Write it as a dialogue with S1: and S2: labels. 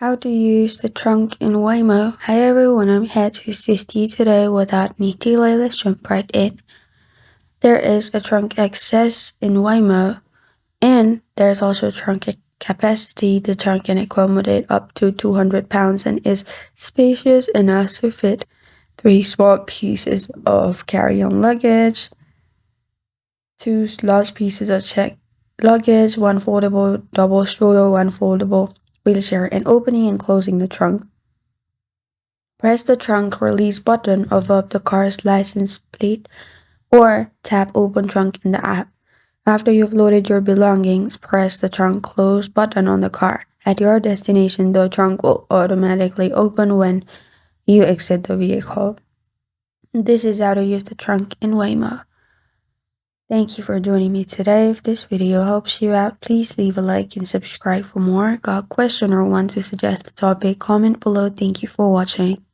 S1: How to use the trunk in Waymo. Hey everyone, I'm here to assist you today. Without any delay, let's jump right in. There is a trunk access in Waymo, and there's also a trunk capacity. The trunk can accommodate up to 200 pounds and is spacious enough to fit 3 small pieces of carry-on luggage, 2 large pieces of checked luggage, 1 foldable double stroller, 1 foldable wheelchair, and opening and closing the trunk. Press the trunk release button above the car's license plate or tap open trunk in the app. After you've loaded your belongings, press the trunk close button on the car. At your destination, the trunk will automatically open when you exit the vehicle. This is how to use the trunk in Waymo. Thank you for joining me today. If this video helps you out, please leave a like and subscribe for more. Got a question or want to suggest a topic? Comment below. Thank you for watching.